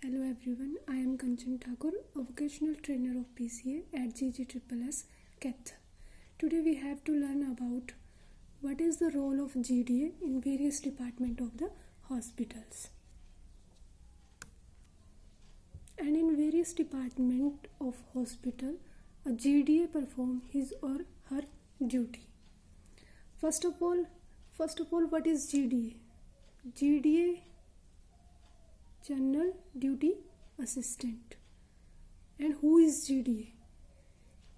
Hello everyone, I am Kanchan Thakur, a vocational trainer of PCA at GGSSS, Keth. Today we have to learn about what is the role of GDA in various departments of the hospitals. And in various departments of hospital, a GDA perform his or her duty. First of all, what is GDA? GDA General Duty Assistant. And who is GDA?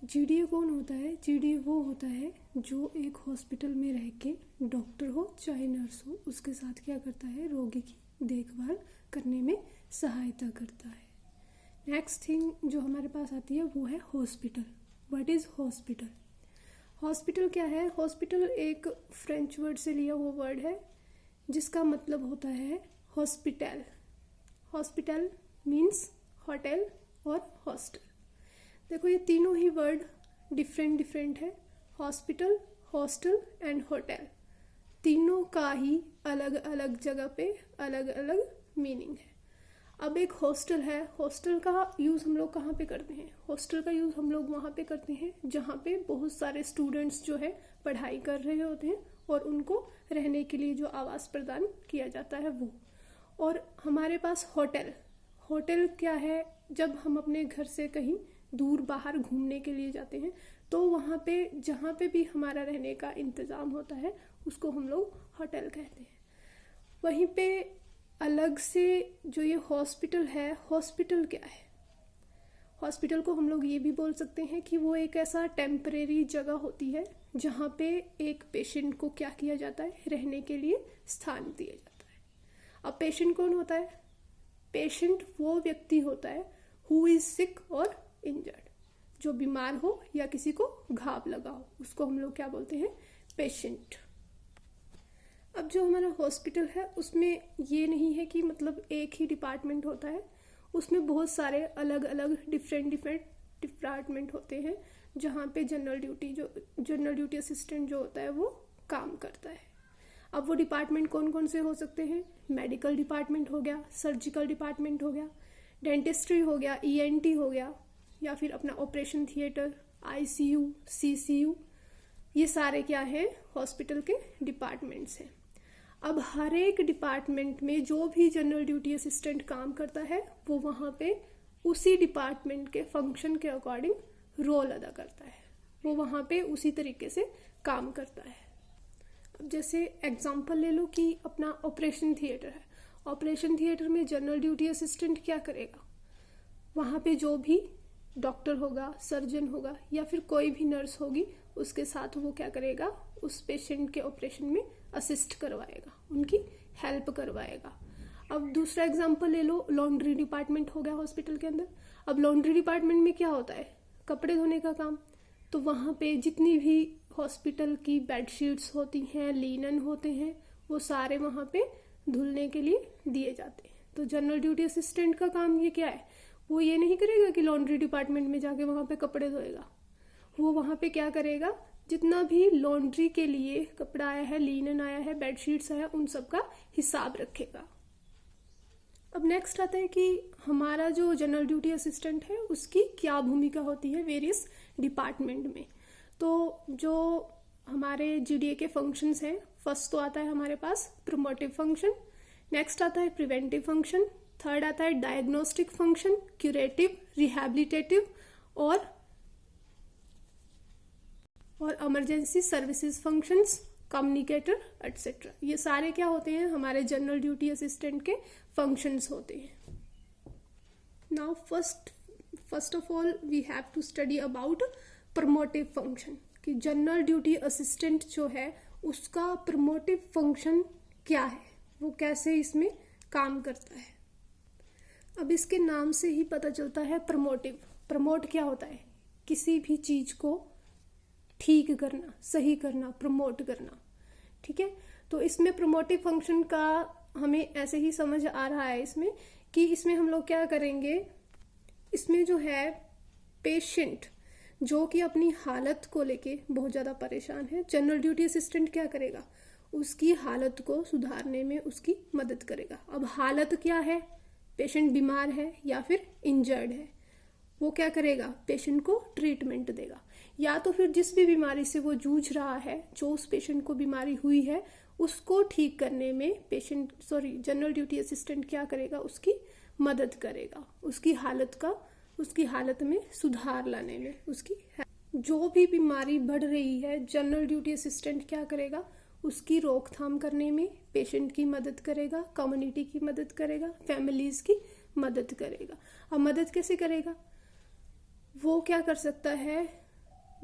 GDA कौन होता है? GDA वो होता है जो एक hospital में रह के डॉक्टर हो चाहे नर्स हो, उसके साथ क्या करता है? रोगी की देखभाल करने में सहायता करता है। नेक्स्ट थिंग जो हमारे पास आती है वो है hospital. What is hospital? Hospital क्या है? हॉस्पिटल एक फ्रेंच वर्ड से लिया हुआ वर्ड है जिसका मतलब होता है हॉस्पिटल। हॉस्पिटल मीन्स होटल और हॉस्टल। देखो ये तीनों ही वर्ड डिफरेंट है। हॉस्पिटल, हॉस्टल एंड होटल, तीनों का ही अलग अलग जगह पे अलग अलग मीनिंग है। अब एक हॉस्टल है, हॉस्टल का यूज़ हम लोग कहाँ पे करते हैं? हॉस्टल का यूज़ हम लोग वहाँ पे करते हैं जहाँ पे बहुत सारे स्टूडेंट्स जो है पढ़ाई कर रहे होते हैं और उनको रहने के लिए जो आवास प्रदान किया जाता है वो। और हमारे पास होटल, होटल क्या है? जब हम अपने घर से कहीं दूर बाहर घूमने के लिए जाते हैं तो वहाँ पे जहाँ पे भी हमारा रहने का इंतज़ाम होता है उसको हम लोग होटल कहते हैं। वहीं पे अलग से जो ये हॉस्पिटल है, हॉस्पिटल क्या है? हॉस्पिटल को हम लोग ये भी बोल सकते हैं कि वो एक ऐसा टेम्परेरी जगह होती है जहाँ पे एक पेशेंट को क्या किया जाता है? रहने के लिए स्थान दिया जाता है। अब पेशेंट कौन होता है? पेशेंट वो व्यक्ति होता है हु इज सिक और इंजर्ड, जो बीमार हो या किसी को घाव लगा हो, उसको हम लोग क्या बोलते हैं? पेशेंट। अब जो हमारा हॉस्पिटल है उसमें ये नहीं है कि मतलब एक ही डिपार्टमेंट होता है, उसमें बहुत सारे अलग अलग डिफरेंट डिपार्टमेंट होते हैं जहाँ पे जनरल ड्यूटी असिस्टेंट जो होता है वो काम करता है। अब वो डिपार्टमेंट कौन कौन से हो सकते हैं? मेडिकल डिपार्टमेंट हो गया, सर्जिकल डिपार्टमेंट हो गया, डेंटिस्ट्री हो गया, ENT हो गया, या फिर अपना ऑपरेशन थिएटर, ICU, CCU, ये सारे क्या हैं? हॉस्पिटल के डिपार्टमेंट्स हैं। अब हर एक डिपार्टमेंट में जो भी जनरल ड्यूटी असिस्टेंट काम करता है वो वहाँ पे उसी डिपार्टमेंट के फंक्शन के अकॉर्डिंग रोल अदा करता है, वो वहाँ पे उसी तरीके से काम करता है। अब जैसे एग्जांपल ले लो कि अपना ऑपरेशन थिएटर है, ऑपरेशन थिएटर में जनरल ड्यूटी असिस्टेंट क्या करेगा? वहाँ पे जो भी डॉक्टर होगा, सर्जन होगा या फिर कोई भी नर्स होगी उसके साथ वो क्या करेगा? उस पेशेंट के ऑपरेशन में असिस्ट करवाएगा, उनकी हेल्प करवाएगा। अब दूसरा एग्जांपल ले लो, लॉन्ड्री डिपार्टमेंट हो गया हॉस्पिटल के अंदर। अब लॉन्ड्री डिपार्टमेंट में क्या होता है? कपड़े धोने का काम। तो वहाँ पे जितनी भी हॉस्पिटल की बेडशीट्स होती हैं, लिनन होते हैं, वो सारे वहाँ पे धुलने के लिए दिए जाते हैं। तो जनरल ड्यूटी असिस्टेंट का काम ये क्या है? वो ये नहीं करेगा कि लॉन्ड्री डिपार्टमेंट में जाके वहाँ पे कपड़े धोएगा। वो वहाँ पे क्या करेगा? जितना भी लॉन्ड्री के लिए कपड़ा आया है, लिनन आया है, बेडशीट्स आया, उन सब का हिसाब रखेगा। अब नेक्स्ट आता है कि हमारा जो जनरल ड्यूटी असिस्टेंट है उसकी क्या भूमिका होती है वेरियस डिपार्टमेंट में। तो जो हमारे GDA के फंक्शंस हैं, फर्स्ट तो आता है हमारे पास प्रोमोटिव फंक्शन, नेक्स्ट आता है प्रिवेंटिव फंक्शन, थर्ड आता है डायग्नोस्टिक फंक्शन, क्यूरेटिव, रिहैबिलिटेटिव और emergency services functions, communicator etcetera. ये सारे क्या होते हैं? हमारे जनरल ड्यूटी असिस्टेंट के फंक्शंस होते हैं। Now first of all we have to study about promotive function, कि जनरल ड्यूटी असिस्टेंट जो है उसका प्रमोटिव फंक्शन क्या है, वो कैसे इसमें काम करता है। अब इसके नाम से ही पता चलता है प्रमोटिव। प्रमोट क्या होता है? किसी भी चीज को ठीक करना, सही करना, प्रमोट करना। ठीक है, तो इसमें प्रमोटिव फंक्शन का हमें ऐसे ही समझ आ रहा है इसमें कि इसमें हम लोग क्या करेंगे, इसमें जो है पेशेंट जो कि अपनी हालत को लेके बहुत ज़्यादा परेशान है, जनरल ड्यूटी असिस्टेंट क्या करेगा? उसकी हालत को सुधारने में उसकी मदद करेगा। अब हालत क्या है? पेशेंट बीमार है या फिर इंजर्ड है, वो क्या करेगा, पेशेंट को ट्रीटमेंट देगा। या तो फिर जिस भी बीमारी से वो जूझ रहा है, जो उस पेशेंट को बीमारी हुई है, उसको ठीक करने में जनरल ड्यूटी असिस्टेंट क्या करेगा, उसकी मदद करेगा, उसकी हालत में सुधार लाने में। जो भी बीमारी बढ़ रही है, जनरल ड्यूटी असिस्टेंट क्या करेगा, उसकी रोकथाम करने में पेशेंट की मदद करेगा, कम्युनिटी की मदद करेगा, फैमिलीज की मदद करेगा। अब मदद कैसे करेगा, वो क्या कर सकता है,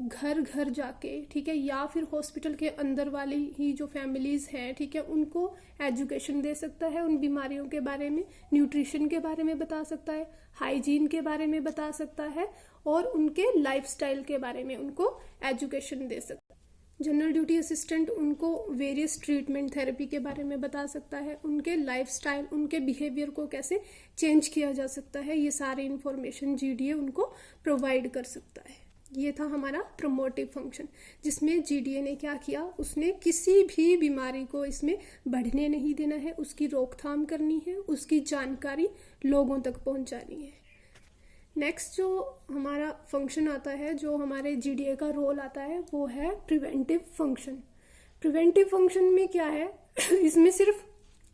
घर घर जाके, ठीक है, या फिर हॉस्पिटल के अंदर वाली ही जो फैमिलीज हैं, ठीक है, उनको एजुकेशन दे सकता है, उन बीमारियों के बारे में, न्यूट्रिशन के बारे में बता सकता है, हाइजीन के बारे में बता सकता है, और उनके लाइफस्टाइल के बारे में उनको एजुकेशन दे सकता है। जनरल ड्यूटी असिस्टेंट उनको वेरियस ट्रीटमेंट थेरेपी के बारे में बता सकता है, उनके लाइफस्टाइल, उनके बिहेवियर को कैसे चेंज किया जा सकता है, ये सारी इंफॉर्मेशन जीडीए उनको प्रोवाइड कर सकता है। ये था हमारा प्रमोटिव फंक्शन, जिसमें जीडीए ने क्या किया, उसने किसी भी बीमारी को इसमें बढ़ने नहीं देना है, उसकी रोकथाम करनी है, उसकी जानकारी लोगों तक पहुंचानी है। नेक्स्ट जो हमारा फंक्शन आता है, जो हमारे जीडीए का रोल आता है, वो है प्रिवेंटिव फंक्शन। प्रिवेंटिव फंक्शन में क्या है, इसमें सिर्फ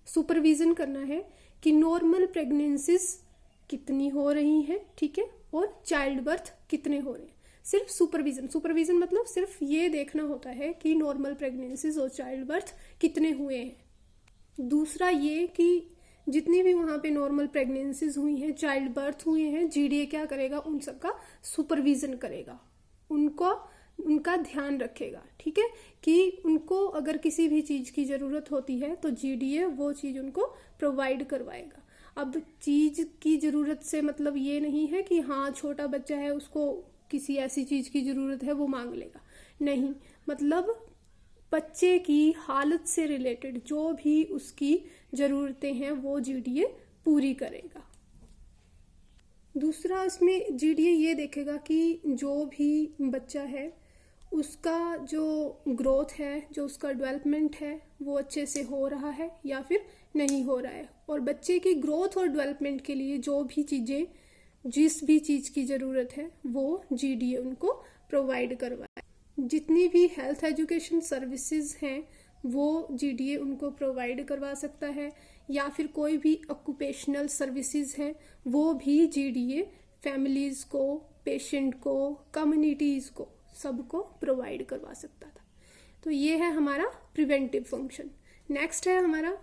सुपरविजन करना है कि नॉर्मल प्रेगनेंसीज कितनी हो रही हैं, ठीक है, और चाइल्ड बर्थ कितने हो रहे हैं। सिर्फ सुपरविजन मतलब सिर्फ ये देखना होता है कि नॉर्मल प्रेगनेंसीज और चाइल्ड बर्थ कितने हुए हैं। दूसरा ये कि जितनी भी वहां पे नॉर्मल प्रेगनेंसीज हुई हैं, चाइल्ड बर्थ हुए हैं, जीडीए क्या करेगा, उन सबका सुपरविजन करेगा, उनका ध्यान रखेगा, ठीक है, कि उनको अगर किसी भी चीज की जरूरत होती है तो जीडीए वो चीज उनको प्रोवाइड करवाएगा। अब चीज की जरूरत से मतलब ये नहीं है कि हाँ छोटा बच्चा है उसको किसी ऐसी चीज की जरूरत है वो मांग लेगा, नहीं, मतलब बच्चे की हालत से रिलेटेड जो भी उसकी जरूरतें हैं वो जीडीए पूरी करेगा। दूसरा, इसमें जीडीए ये देखेगा कि जो भी बच्चा है उसका जो ग्रोथ है, जो उसका डेवलपमेंट है, वो अच्छे से हो रहा है या फिर नहीं हो रहा है। और बच्चे की ग्रोथ और डेवलपमेंट के लिए जिस भी चीज की जरूरत है वो जीडीए उनको प्रोवाइड करवाए। जितनी भी हेल्थ एजुकेशन सर्विसेज हैं वो जीडीए उनको प्रोवाइड करवा सकता है, या फिर कोई भी ऑक्यूपेशनल सर्विसेज हैं वो भी जीडीए फैमिलीज को, पेशेंट को, कम्युनिटीज को, सबको प्रोवाइड करवा सकता था। तो ये है हमारा प्रिवेंटिव फंक्शन। नेक्स्ट है हमारा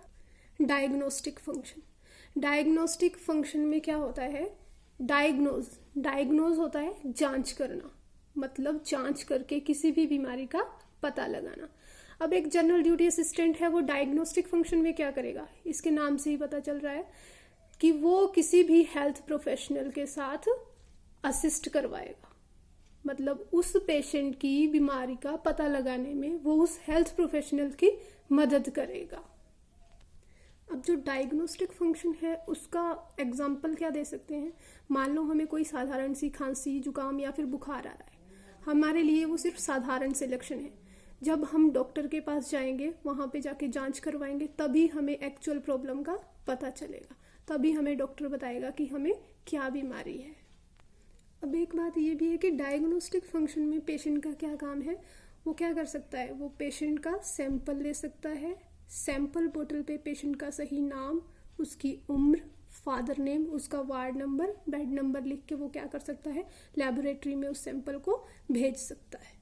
डायग्नोस्टिक फंक्शन। डायग्नोस्टिक फंक्शन में क्या होता है, डायग्नोज होता है जांच करना, मतलब जांच करके किसी भी बीमारी का पता लगाना। अब एक जनरल ड्यूटी असिस्टेंट है, वो डायग्नोस्टिक फंक्शन में क्या करेगा, इसके नाम से ही पता चल रहा है कि वो किसी भी हेल्थ प्रोफेशनल के साथ असिस्ट करवाएगा, मतलब उस पेशेंट की बीमारी का पता लगाने में वो उस हेल्थ प्रोफेशनल की मदद करेगा। अब जो डायग्नोस्टिक फंक्शन है उसका एग्जाम्पल क्या दे सकते हैं, मान लो हमें कोई साधारण सी खांसी, जुकाम या फिर बुखार आ रहा है, हमारे लिए वो सिर्फ साधारण से लक्षण है। जब हम डॉक्टर के पास जाएंगे, वहां पे जाके जांच करवाएंगे, तभी हमें एक्चुअल प्रॉब्लम का पता चलेगा, तभी हमें डॉक्टर बताएगा कि हमें क्या बीमारी है। अब एक बात ये भी है कि डायग्नोस्टिक फंक्शन में पेशेंट का क्या काम है, वो क्या कर सकता है, वो पेशेंट का सैंपल ले सकता है, सैंपल बोतल पे पेशेंट का सही नाम, उसकी उम्र, फादर नेम, उसका वार्ड नंबर, बेड नंबर लिख के वो क्या कर सकता है, लेबोरेटरी में उस सैंपल को भेज सकता है।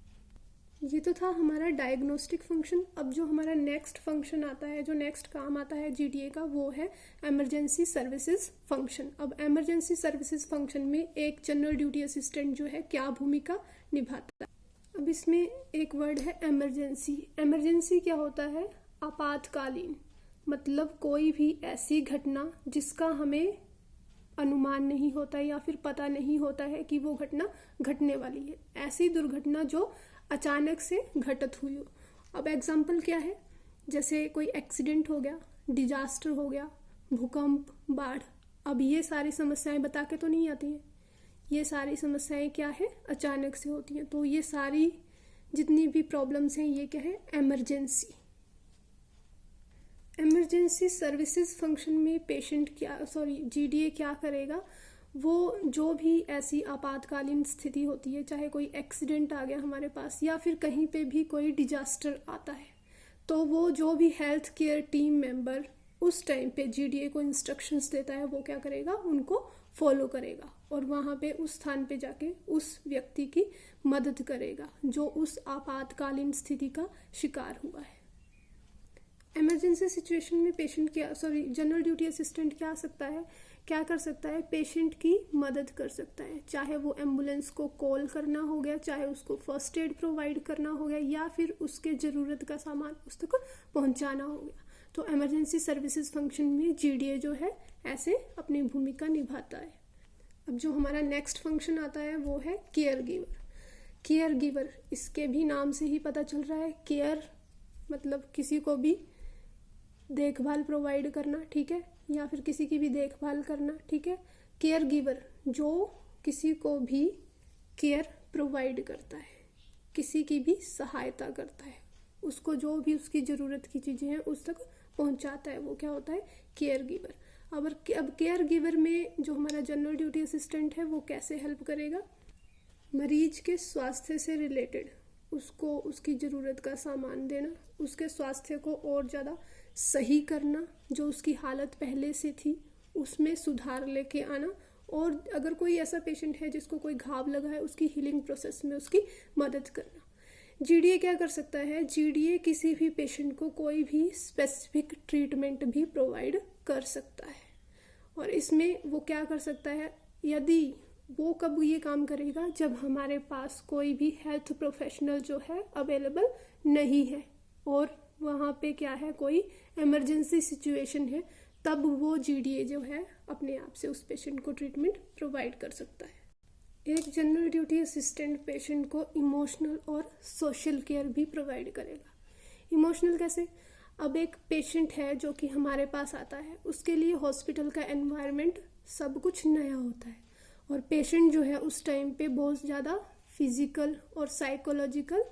ये तो था हमारा डायग्नोस्टिक फंक्शन। अब जो हमारा नेक्स्ट फंक्शन आता है, जो नेक्स्ट काम आता है जीडीए का, वो है इमरजेंसी सर्विसेज फंक्शन। अब इमरजेंसी सर्विसेज फंक्शन में एक जनरल ड्यूटी असिस्टेंट जो है क्या भूमिका निभाता है। अब इसमें एक वर्ड है इमरजेंसी। इमरजेंसी क्या होता है, आपातकालीन, मतलब कोई भी ऐसी घटना जिसका हमें अनुमान नहीं होता या फिर पता नहीं होता है कि वो घटना घटने वाली है, ऐसी दुर्घटना जो अचानक से घटित हुई हो। अब एग्जाम्पल क्या है, जैसे कोई एक्सीडेंट हो गया, डिजास्टर हो गया, भूकंप, बाढ़। अब ये सारी समस्याएं बता के तो नहीं आती हैं, ये सारी समस्याएं क्या है, अचानक से होती हैं। तो ये सारी जितनी भी प्रॉब्लम्स हैं ये क्या है, इमरजेंसी। इमरजेंसी सर्विसेज फंक्शन में जीडीए क्या करेगा, वो जो भी ऐसी आपातकालीन स्थिति होती है, चाहे कोई एक्सीडेंट आ गया हमारे पास या फिर कहीं पे भी कोई डिजास्टर आता है, तो वो जो भी हेल्थ केयर टीम मेंबर उस टाइम पे जीडीए को इंस्ट्रक्शंस देता है, वो क्या करेगा, उनको फॉलो करेगा और वहाँ पे उस स्थान पे जाके उस व्यक्ति की मदद करेगा जो उस आपातकालीन स्थिति का शिकार हुआ है। इमरजेंसी सिचुएशन में जनरल ड्यूटी असिस्टेंट क्या कर सकता है, पेशेंट की मदद कर सकता है, चाहे वो एम्बुलेंस को कॉल करना हो गया, चाहे उसको फर्स्ट एड प्रोवाइड करना हो गया या फिर उसके ज़रूरत का सामान उस तक पहुंचाना हो गया। तो इमरजेंसी सर्विसेज फंक्शन में जीडीए जो है ऐसे अपनी भूमिका निभाता है। अब जो हमारा नेक्स्ट फंक्शन आता है वो है केयर गिवर। इसके भी नाम से ही पता चल रहा है, केयर मतलब किसी को भी देखभाल प्रोवाइड करना, ठीक है, या फिर किसी की भी देखभाल करना, ठीक है। केयर गिवर जो किसी को भी केयर प्रोवाइड करता है, किसी की भी सहायता करता है, उसको जो भी उसकी ज़रूरत की चीज़ें हैं उस तक पहुंचाता है, वो क्या होता है, केयर गिवर। अब केयर गिवर में जो हमारा जनरल ड्यूटी असिस्टेंट है वो कैसे हेल्प करेगा, मरीज के स्वास्थ्य से रिलेटेड उसको उसकी ज़रूरत का सामान देना, उसके स्वास्थ्य को और ज़्यादा सही करना, जो उसकी हालत पहले से थी उसमें सुधार लेके आना, और अगर कोई ऐसा पेशेंट है जिसको कोई घाव लगा है उसकी हीलिंग प्रोसेस में उसकी मदद करना। जीडीए क्या कर सकता है, जीडीए किसी भी पेशेंट को कोई भी स्पेसिफिक ट्रीटमेंट भी प्रोवाइड कर सकता है। और इसमें वो क्या कर सकता है, यदि वो कब ये काम करेगा, जब हमारे पास कोई भी हेल्थ प्रोफेशनल जो है अवेलेबल नहीं है और वहाँ पे क्या है, कोई इमरजेंसी सिचुएशन है, तब वो जीडीए जो है अपने आप से उस पेशेंट को ट्रीटमेंट प्रोवाइड कर सकता है। एक जनरल ड्यूटी असिस्टेंट पेशेंट को इमोशनल और सोशल केयर भी प्रोवाइड करेगा। इमोशनल कैसे, अब एक पेशेंट है जो कि हमारे पास आता है, उसके लिए हॉस्पिटल का एनवायरनमेंट सब कुछ नया होता है और पेशेंट जो है उस टाइम पे बहुत ज़्यादा फिजिकल और साइकोलॉजिकल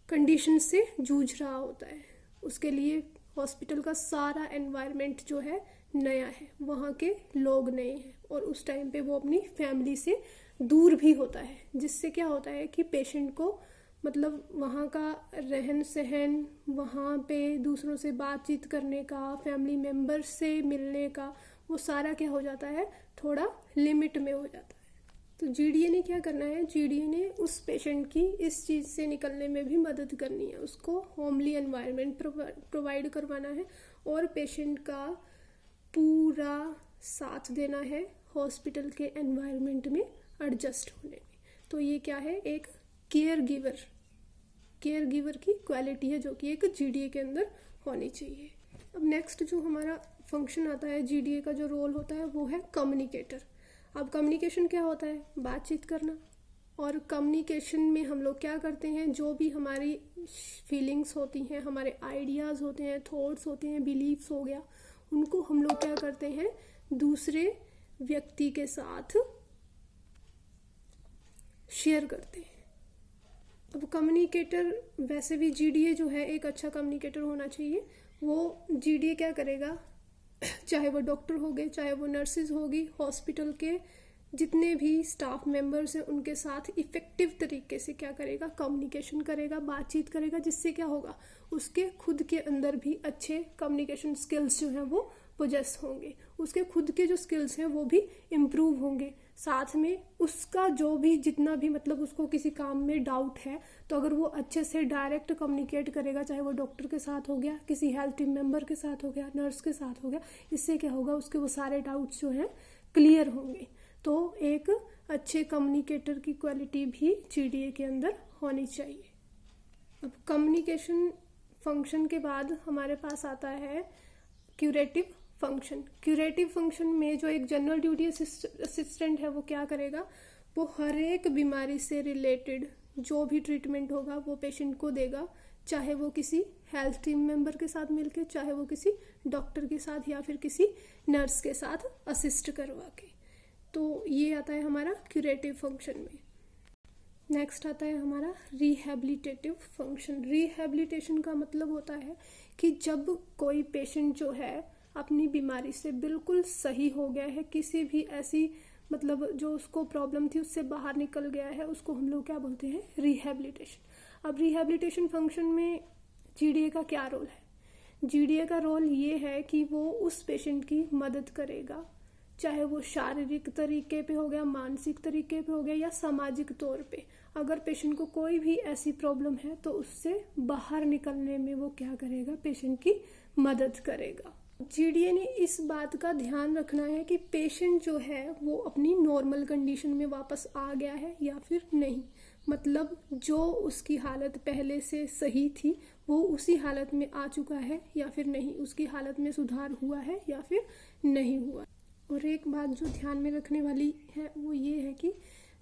कंडीशन से जूझ रहा होता है। उसके लिए हॉस्पिटल का सारा एनवायरनमेंट जो है नया है, वहाँ के लोग नए हैं और उस टाइम पे वो अपनी फैमिली से दूर भी होता है, जिससे क्या होता है कि पेशेंट को मतलब वहाँ का रहन सहन, वहाँ पे दूसरों से बातचीत करने का, फैमिली मेम्बर्स से मिलने का, वो सारा क्या हो जाता है, थोड़ा लिमिट में हो जाता है। तो जीडीए ने क्या करना है, जीडीए ने उस पेशेंट की इस चीज़ से निकलने में भी मदद करनी है, उसको होमली एनवायरनमेंट प्रोवाइड करवाना है और पेशेंट का पूरा साथ देना है हॉस्पिटल के एनवायरनमेंट में एडजस्ट होने में। तो ये क्या है, एक केयर गिवर की क्वालिटी है जो कि एक जीडीए के अंदर होनी चाहिए। अब नेक्स्ट जो हमारा फंक्शन आता है, जीडीए का जो रोल होता है वो है कम्युनिकेटर। अब कम्युनिकेशन क्या होता है, बातचीत करना, और कम्युनिकेशन में हम लोग क्या करते हैं, जो भी हमारी फीलिंग्स होती हैं, हमारे आइडियाज़ होते हैं, थॉट्स होते हैं, बिलीव्स हो गया, उनको हम लोग क्या करते हैं, दूसरे व्यक्ति के साथ शेयर करते हैं। अब कम्युनिकेटर, वैसे भी जीडीए जो है एक अच्छा कम्युनिकेटर होना चाहिए। वो जीडीए क्या करेगा, चाहे वो डॉक्टर हो गए, चाहे वो नर्सेज होगी, हॉस्पिटल के जितने भी स्टाफ मेंबर्स हैं उनके साथ इफ़ेक्टिव तरीके से क्या करेगा, कम्युनिकेशन करेगा, बातचीत करेगा, जिससे क्या होगा, उसके खुद के अंदर भी अच्छे कम्युनिकेशन स्किल्स जो हैं वो पोजेस होंगे, उसके खुद के जो स्किल्स हैं वो भी इम्प्रूव होंगे। साथ में उसका जो भी जितना भी मतलब उसको किसी काम में डाउट है, तो अगर वो अच्छे से डायरेक्ट कम्युनिकेट करेगा, चाहे वो डॉक्टर के साथ हो गया, किसी हेल्थ टीम मेंबर के साथ हो गया, नर्स के साथ हो गया, इससे क्या होगा, उसके वो सारे डाउट्स जो हैं क्लियर होंगे। तो एक अच्छे कम्युनिकेटर की क्वालिटी भी जीडीए के अंदर होनी चाहिए। अब कम्युनिकेशन फंक्शन के बाद हमारे पास आता है क्यूरेटिव फंक्शन। क्यूरेटिव फंक्शन में जो एक जनरल ड्यूटी असिस्टेंट है वो क्या करेगा, वो हर एक बीमारी से रिलेटेड जो भी ट्रीटमेंट होगा वो पेशेंट को देगा, चाहे वो किसी हेल्थ टीम मेंबर के साथ मिलके, चाहे वो किसी डॉक्टर के साथ या फिर किसी नर्स के साथ असिस्ट करवा के। तो ये आता है हमारा क्यूरेटिव फंक्शन में। नेक्स्ट आता है हमारा रिहैबिलिटेटिव फंक्शन। रिहैबिलिटेशन का मतलब होता है कि जब कोई पेशेंट जो है अपनी बीमारी से बिल्कुल सही हो गया है, किसी भी ऐसी मतलब जो उसको प्रॉब्लम थी उससे बाहर निकल गया है, उसको हम लोग क्या बोलते हैं, रिहैबिलिटेशन। अब रिहैबिलिटेशन फंक्शन में जीडीए का क्या रोल है? जीडीए का रोल ये है कि वो उस पेशेंट की मदद करेगा, चाहे वो शारीरिक तरीके पे हो गया, मानसिक तरीके पे हो गया या सामाजिक तौर पे। अगर पेशेंट को कोई भी ऐसी प्रॉब्लम है तो उससे बाहर निकलने में वो क्या करेगा, पेशेंट की मदद करेगा। जीडीए ने इस बात का ध्यान रखना है कि पेशेंट जो है वो अपनी नॉर्मल कंडीशन में वापस आ गया है या फिर नहीं, मतलब जो उसकी हालत पहले से सही थी वो उसी हालत में आ चुका है या फिर नहीं, उसकी हालत में सुधार हुआ है या फिर नहीं हुआ। और एक बात जो ध्यान में रखने वाली है वो ये है कि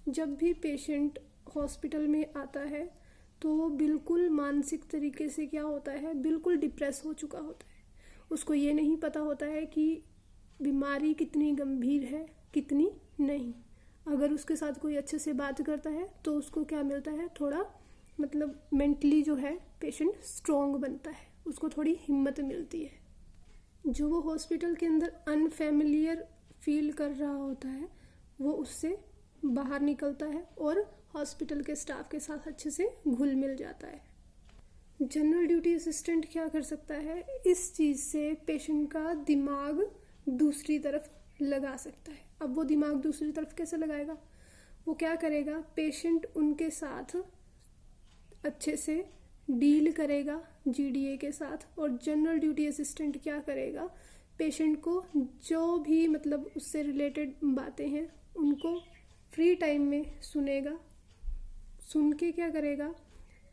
जब भी पेशेंट हॉस्पिटल में आता है तो वो बिल्कुल मानसिक तरीके से क्या होता है, बिल्कुल डिप्रेस हो चुका होता है। उसको ये नहीं पता होता है कि बीमारी कितनी गंभीर है कितनी नहीं। अगर उसके साथ कोई अच्छे से बात करता है तो उसको क्या मिलता है, थोड़ा मतलब मेंटली जो है पेशेंट स्ट्रॉन्ग बनता है, उसको थोड़ी हिम्मत मिलती है। जो वो हॉस्पिटल के अंदर अनफेमिलियर फील कर रहा होता है वो उससे बाहर निकलता है और हॉस्पिटल के स्टाफ के साथ अच्छे से घुल मिल जाता है। जनरल ड्यूटी असिस्टेंट क्या कर सकता है, इस चीज़ से पेशेंट का दिमाग दूसरी तरफ लगा सकता है। अब वो दिमाग दूसरी तरफ कैसे लगाएगा, वो क्या करेगा, पेशेंट उनके साथ अच्छे से डील करेगा जीडीए के साथ। और जनरल ड्यूटी असिस्टेंट क्या करेगा, पेशेंट को जो भी मतलब उससे रिलेटेड बातें हैं उनको फ्री टाइम में सुनेगा, सुन के क्या करेगा,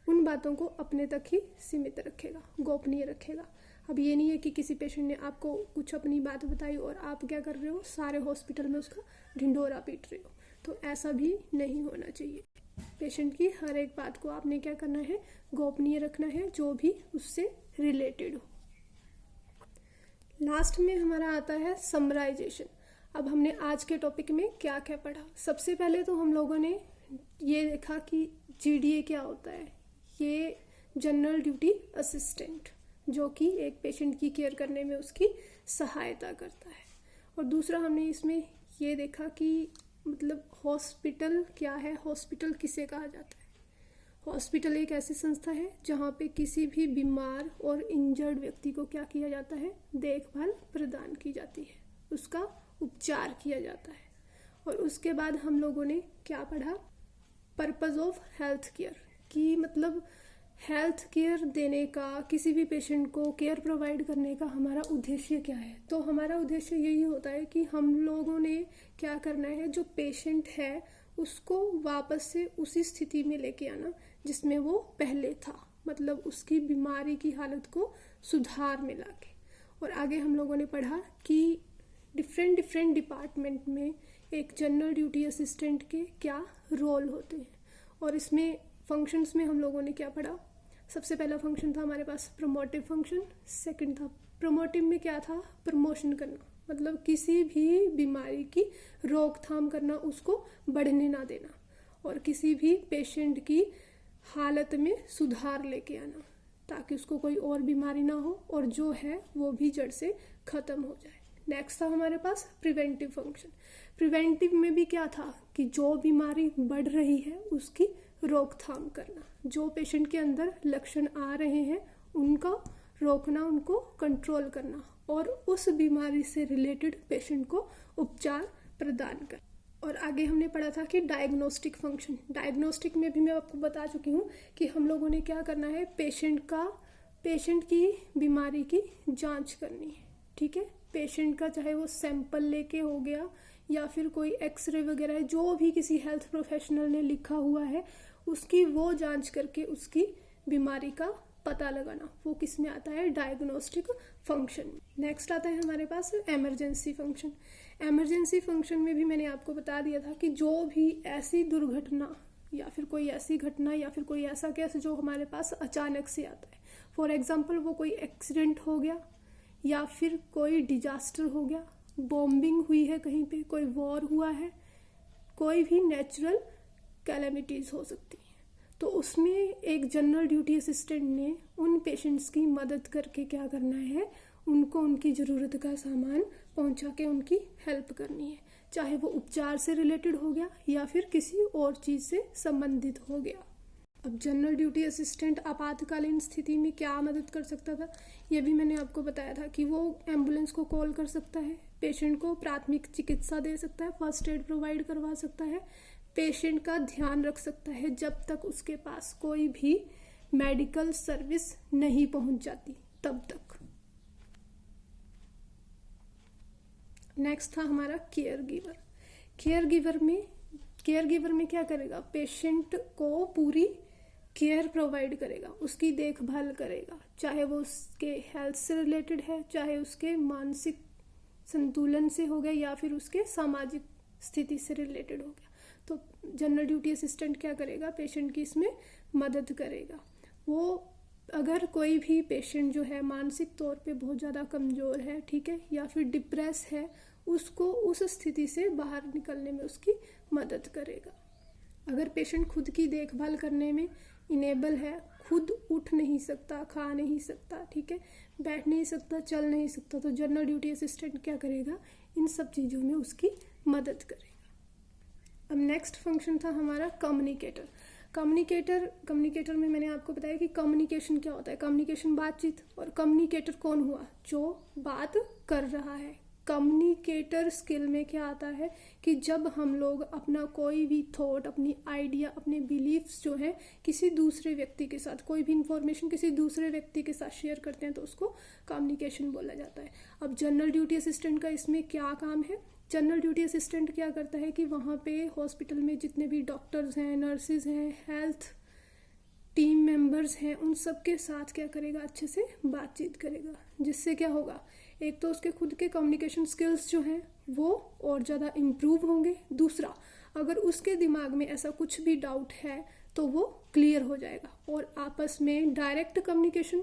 उन बातों को अपने तक ही सीमित रखेगा, गोपनीय रखेगा। अब ये नहीं है कि किसी पेशेंट ने आपको कुछ अपनी बात बताई और आप क्या कर रहे हो, सारे हॉस्पिटल में उसका ढिंढोरा पीट रहे हो, तो ऐसा भी नहीं होना चाहिए। पेशेंट की हर एक बात को आपने क्या करना है, गोपनीय रखना है, जो भी उससे रिलेटेड हो। लास्ट में हमारा आता है समराइजेशन। अब हमने आज के टॉपिक में क्या क्या पढ़ा। सबसे पहले तो हम लोगों ने ये देखा कि जीडीए क्या होता है, ये जनरल ड्यूटी असिस्टेंट जो कि एक पेशेंट की केयर करने में उसकी सहायता करता है। और दूसरा हमने इसमें ये देखा कि मतलब हॉस्पिटल क्या है, हॉस्पिटल किसे कहा जाता है। हॉस्पिटल एक ऐसी संस्था है जहाँ पे किसी भी बीमार और इंजर्ड व्यक्ति को क्या किया जाता है, देखभाल प्रदान की जाती है, उसका उपचार किया जाता है। और उसके बाद हम लोगों ने क्या पढ़ा, पर्पस ऑफ हेल्थ केयर, कि मतलब हेल्थ केयर देने का, किसी भी पेशेंट को केयर प्रोवाइड करने का हमारा उद्देश्य क्या है। तो हमारा उद्देश्य यही होता है कि हम लोगों ने क्या करना है, जो पेशेंट है उसको वापस से उसी स्थिति में लेके आना जिसमें वो पहले था, मतलब उसकी बीमारी की हालत को सुधार में लाके। और आगे हम लोगों ने पढ़ा कि डिफरेंट डिपार्टमेंट में एक जनरल ड्यूटी असिस्टेंट के क्या रोल होते हैं। और इसमें फंक्शंस में हम लोगों ने क्या पढ़ा, सबसे पहला फंक्शन था हमारे पास प्रमोटिव फंक्शन, सेकंड था प्रमोटिव में क्या था, प्रमोशन करना, मतलब किसी भी बीमारी की रोकथाम करना, उसको बढ़ने ना देना, और किसी भी पेशेंट की हालत में सुधार लेके आना ताकि उसको कोई और बीमारी ना हो और जो है वो भी जड़ से खत्म हो जाए। नेक्स्ट था हमारे पास प्रिवेंटिव फंक्शन। प्रिवेंटिव में भी क्या था कि जो बीमारी बढ़ रही है उसकी रोकथाम करना, जो पेशेंट के अंदर लक्षण आ रहे हैं उनको रोकना, उनको कंट्रोल करना और उस बीमारी से रिलेटेड पेशेंट को उपचार प्रदान करना। और आगे हमने पढ़ा था कि डायग्नोस्टिक फंक्शन। डायग्नोस्टिक में भी मैं आपको बता चुकी हूँ कि हम लोगों ने क्या करना है, पेशेंट की बीमारी की जांच करनी है, ठीक है। पेशेंट का चाहे वो सैंपल लेके हो गया या फिर कोई एक्सरे वगैरह है, जो भी किसी हेल्थ प्रोफेशनल ने लिखा हुआ है उसकी वो जांच करके उसकी बीमारी का पता लगाना, वो किस में आता है, डायग्नोस्टिक फंक्शन। नेक्स्ट आता है हमारे पास इमरजेंसी फंक्शन। इमरजेंसी फंक्शन में भी मैंने आपको बता दिया था कि जो भी ऐसी दुर्घटना या फिर कोई ऐसी घटना या फिर कोई ऐसा केस जो हमारे पास अचानक से आता है, फॉर एग्जाम्पल वो कोई एक्सीडेंट हो गया या फिर कोई डिजास्टर हो गया, बॉम्बिंग हुई है कहीं पे, कोई वॉर हुआ है, कोई भी नेचुरल कैलेमिटीज़ हो सकती हैं। तो उसमें एक जनरल ड्यूटी असिस्टेंट ने उन पेशेंट्स की मदद करके क्या करना है, उनको उनकी ज़रूरत का सामान पहुंचा के उनकी हेल्प करनी है, चाहे वो उपचार से रिलेटेड हो गया या फिर किसी और चीज़ से संबंधित हो गया। अब जनरल ड्यूटी असिस्टेंट आपातकालीन स्थिति में क्या मदद कर सकता था, ये भी मैंने आपको बताया था कि वो एम्बुलेंस को कॉल कर सकता है, पेशेंट को प्राथमिक चिकित्सा दे सकता है, फर्स्ट एड प्रोवाइड करवा सकता है, पेशेंट का ध्यान रख सकता है जब तक उसके पास कोई भी मेडिकल सर्विस नहीं पहुंच जाती तब तक। नेक्स्ट था हमारा केयर गिवर। केयर गिवर में क्या करेगा, पेशेंट को पूरी केयर प्रोवाइड करेगा, उसकी देखभाल करेगा, चाहे वो उसके हेल्थ से रिलेटेड है, चाहे उसके मानसिक संतुलन से हो गया या फिर उसके सामाजिक स्थिति से रिलेटेड हो गया। तो जनरल ड्यूटी असिस्टेंट क्या करेगा, पेशेंट की इसमें मदद करेगा। वो अगर कोई भी पेशेंट जो है मानसिक तौर पे बहुत ज़्यादा कमज़ोर है, ठीक है, या फिर डिप्रेस है, उसको उस स्थिति से बाहर निकलने में उसकी मदद करेगा। अगर पेशेंट खुद की देखभाल करने में इनेबल है, खुद उठ नहीं सकता, खा नहीं सकता, ठीक है, बैठ नहीं सकता, चल नहीं सकता, तो जनरल ड्यूटी असिस्टेंट क्या करेगा, इन सब चीज़ों में उसकी मदद करेगा। अब नेक्स्ट फंक्शन था हमारा कम्युनिकेटर। कम्युनिकेटर में मैंने आपको बताया कि कम्युनिकेशन क्या होता है, कम्युनिकेशन बातचीत, और कम्युनिकेटर कौन हुआ, जो बात कर रहा है। कम्युनिकेटर स्किल में क्या आता है कि जब हम लोग अपना कोई भी थॉट, अपनी आइडिया, अपने बिलीफ्स जो है किसी दूसरे व्यक्ति के साथ, कोई भी इंफॉर्मेशन किसी दूसरे व्यक्ति के साथ शेयर करते हैं तो उसको कम्युनिकेशन बोला जाता है। अब जनरल ड्यूटी असिस्टेंट का इसमें क्या काम है, जनरल ड्यूटी असिस्टेंट क्या करता है कि वहाँ पे हॉस्पिटल में जितने भी डॉक्टर्स हैं, नर्सिज हैं, हेल्थ टीम मेंबर्स हैं, उन सब के साथ क्या करेगा, अच्छे से बातचीत करेगा, जिससे क्या होगा, एक तो उसके खुद के कम्युनिकेशन स्किल्स जो हैं वो और ज़्यादा इम्प्रूव होंगे, दूसरा अगर उसके दिमाग में ऐसा कुछ भी डाउट है तो वो क्लियर हो जाएगा, और आपस में डायरेक्ट कम्युनिकेशन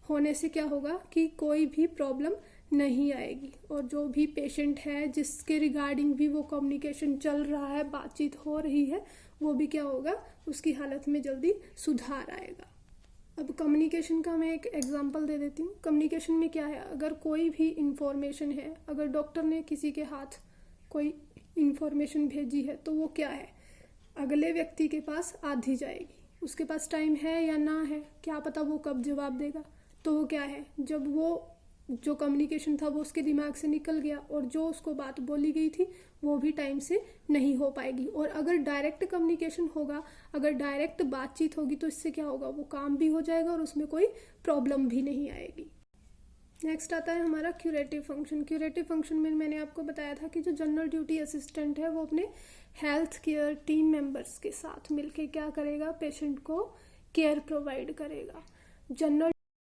होने से क्या होगा कि कोई भी प्रॉब्लम नहीं आएगी, और जो भी पेशेंट है जिसके रिगार्डिंग भी वो कम्युनिकेशन चल रहा है, बातचीत हो रही है, वो भी क्या होगा, उसकी हालत में जल्दी सुधार आएगा। अब कम्युनिकेशन का मैं एक एग्जांपल दे देती हूँ। कम्युनिकेशन में क्या है, अगर कोई भी इंफॉर्मेशन है, अगर डॉक्टर ने किसी के हाथ कोई इंफॉर्मेशन भेजी है तो वो क्या है, अगले व्यक्ति के पास आधी जाएगी, उसके पास टाइम है या ना है, क्या पता वो कब जवाब देगा, तो वो क्या है, जब वो जो कम्युनिकेशन था वो उसके दिमाग से निकल गया और जो उसको बात बोली गई थी वो भी टाइम से नहीं हो पाएगी। और अगर डायरेक्ट कम्युनिकेशन होगा, अगर डायरेक्ट बातचीत होगी तो इससे क्या होगा, वो काम भी हो जाएगा और उसमें कोई प्रॉब्लम भी नहीं आएगी। नेक्स्ट आता है हमारा क्यूरेटिव फंक्शन। क्यूरेटिव फंक्शन में मैंने आपको बताया था कि जो जनरल ड्यूटी असिस्टेंट है वो अपने हेल्थ केयर टीम मेंबर्स के साथ मिलकर क्या करेगा, पेशेंट को केयर प्रोवाइड करेगा। जनरल